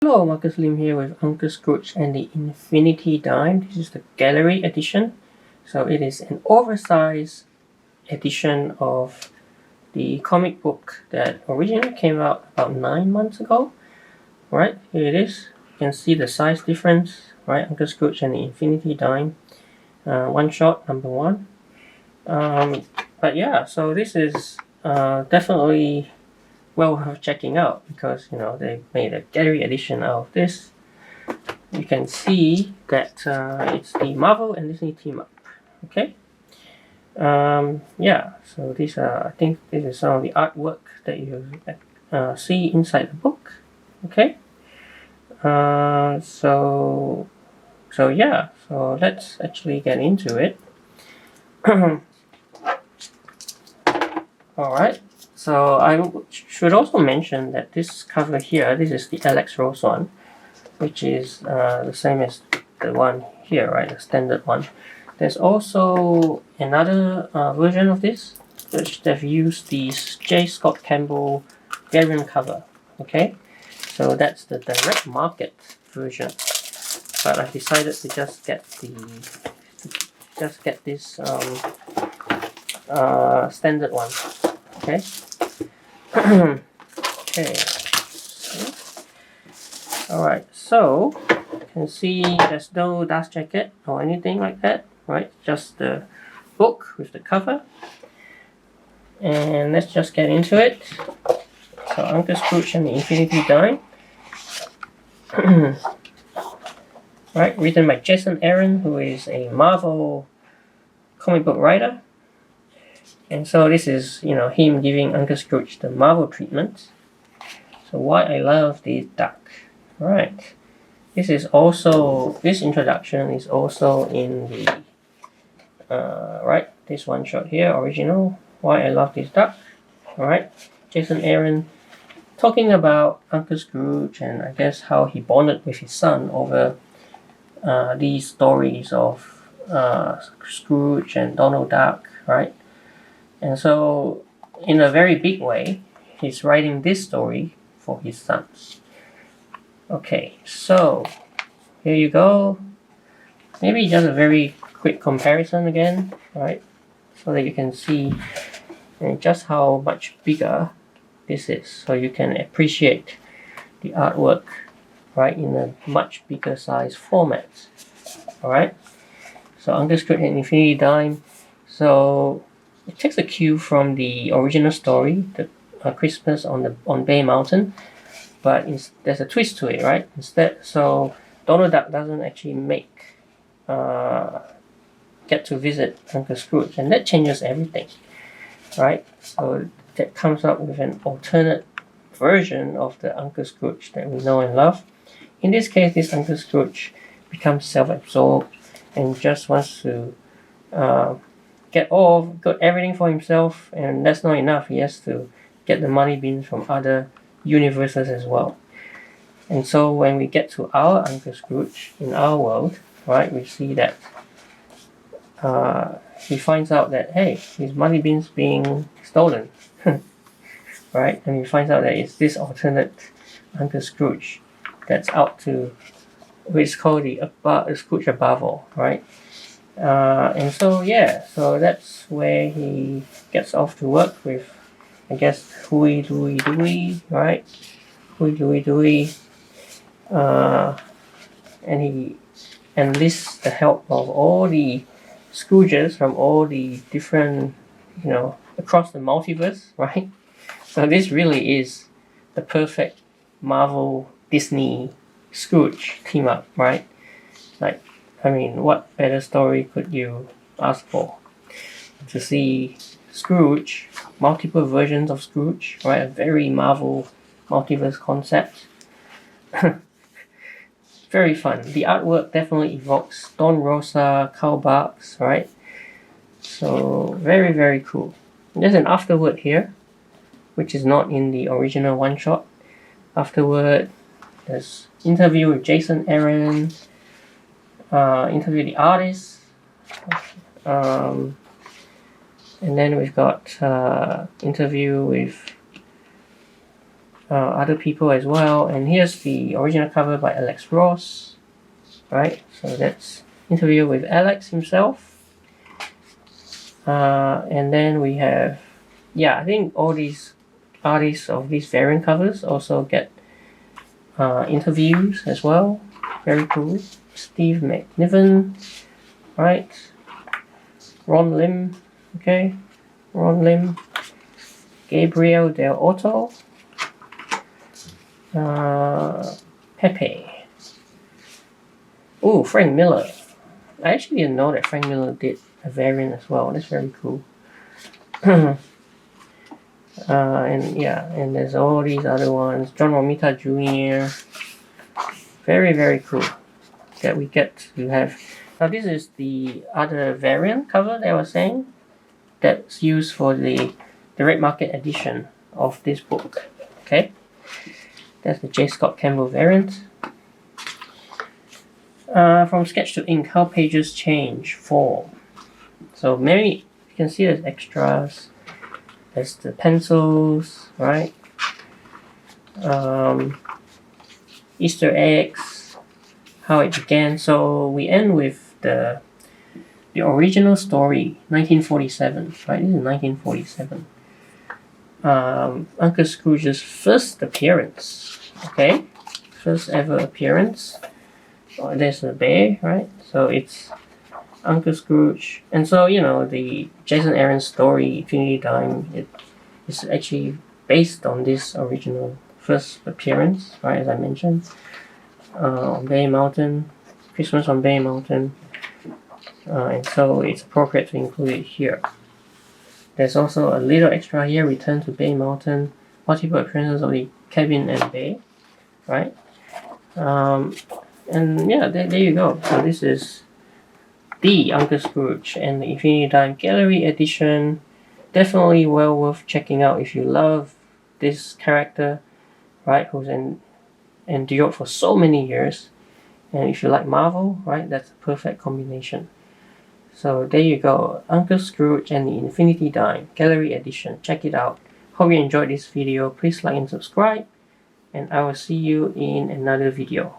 Hello, Marcus Lim here with Uncle Scrooge and the Infinity Dime. This is the gallery edition. So it is an oversized edition of the comic book that originally came out about 9 months ago. Right, here it is. You can see the size difference, right? Uncle Scrooge and the Infinity Dime. One shot, number one. But yeah, so this is definitely well worth checking out because they made a gallery edition out of this. You can see that it's the Marvel and Disney team up. Okay. Yeah. So these are, I think, this is some of the artwork that you see inside the book. Okay. So yeah. So let's actually get into it. All right. So I should also mention that this cover here, this is the Alex Rose one, which is the same as the one here, right? The standard one. There's also another version of this, which they've used the J. Scott Campbell variant cover. Okay, so that's the direct market version. But I decided to just get this standard one. Okay. Okay. Alright, so you can see there's no dust jacket or anything like that, right? Just the book with the cover. And let's just get into it. So Uncle Scrooge and the Infinity Dime. Right, written by Jason Aaron, who is a Marvel comic book writer. And so this is, him giving Uncle Scrooge the Marvel treatment. So why I love the duck. Right. This introduction is also in the, this one shot here, original. Why I love this duck. Alright. Jason Aaron talking about Uncle Scrooge and I guess how he bonded with his son over these stories of Scrooge and Donald Duck, right? And so, in a very big way, he's writing this story for his sons. Okay, so here you go. Maybe just a very quick comparison again, right? So that you can see just how much bigger this is. So you can appreciate the artwork, right, in a much bigger size format. Alright? So Uncle Scrooge and Infinity Dime. So it takes a cue from the original story, the Christmas on Bay Mountain, but there's a twist to it, right? Instead, so Donald Duck doesn't actually get to visit Uncle Scrooge, and that changes everything, right? So that comes up with an alternate version of the Uncle Scrooge that we know and love. In this case, this Uncle Scrooge becomes self-absorbed and just wants to got everything for himself, and that's not enough. He has to get the money beans from other universes as well. And so when we get to our Uncle Scrooge in our world, right, we see that he finds out that, hey, his money beans being stolen. Right, and he finds out that it's this alternate Uncle Scrooge that's out to, which is called the Scrooge above all, right? And so yeah, so that's where he gets off to work with, I guess, Huey, Dewey, right? Huey, Dewey. And he enlists the help of all the Scrooges from all the different, across the multiverse, right? So this really is the perfect Marvel Disney Scrooge team up, right? Like, I mean, what better story could you ask for? To see Scrooge, multiple versions of Scrooge, right? A very Marvel multiverse concept. Very fun. The artwork definitely evokes Don Rosa, Carl Barks, right? So very, very cool. There's an afterword here, which is not in the original one shot. Afterward, there's interview with Jason Aaron, interview the artist, and then we've got interview with other people as well. And here's the original cover by Alex Ross, right? So that's interview with Alex himself. And then we have, I think all these artists of these variant covers also get interviews as well. Very cool. Steve McNiven, right? Ron Lim, okay. Ron Lim. Gabriel Del Otto. Pepe. Oh, Frank Miller. I actually didn't know that Frank Miller did a variant as well. That's very cool. And there's all these other ones. John Romita Jr. Very, very cool that we get to have. Now this is the other variant cover that I was saying that's used for the red market edition of this book. Okay, that's the J. Scott Campbell variant. From sketch to ink, how pages change form. So you can see there's extras. There's the pencils, right? Easter eggs, how it began. So we end with the original story, 1947, right? This is 1947. Uncle Scrooge's first appearance, okay? First ever appearance. Oh, there's a bear, right? So it's Uncle Scrooge. And so, the Jason Aaron's story, Infinity Dime, it is actually based on this original first appearance, right, as I mentioned. On Bay Mountain, Christmas on Bay Mountain. And so it's appropriate to include it here. There's also a little extra here, Return to Bay Mountain, multiple appearances of the cabin and bay, right? There you go. So this is the Uncle Scrooge and the Infinity Dime Gallery Edition. Definitely well worth checking out if you love this character, right, who's endured for so many years. And if you like Marvel, right, that's a perfect combination. So there you go, Uncle Scrooge and the Infinity Dime Gallery Edition. Check it out. Hope you enjoyed this video. Please like and subscribe, and I will see you in another video.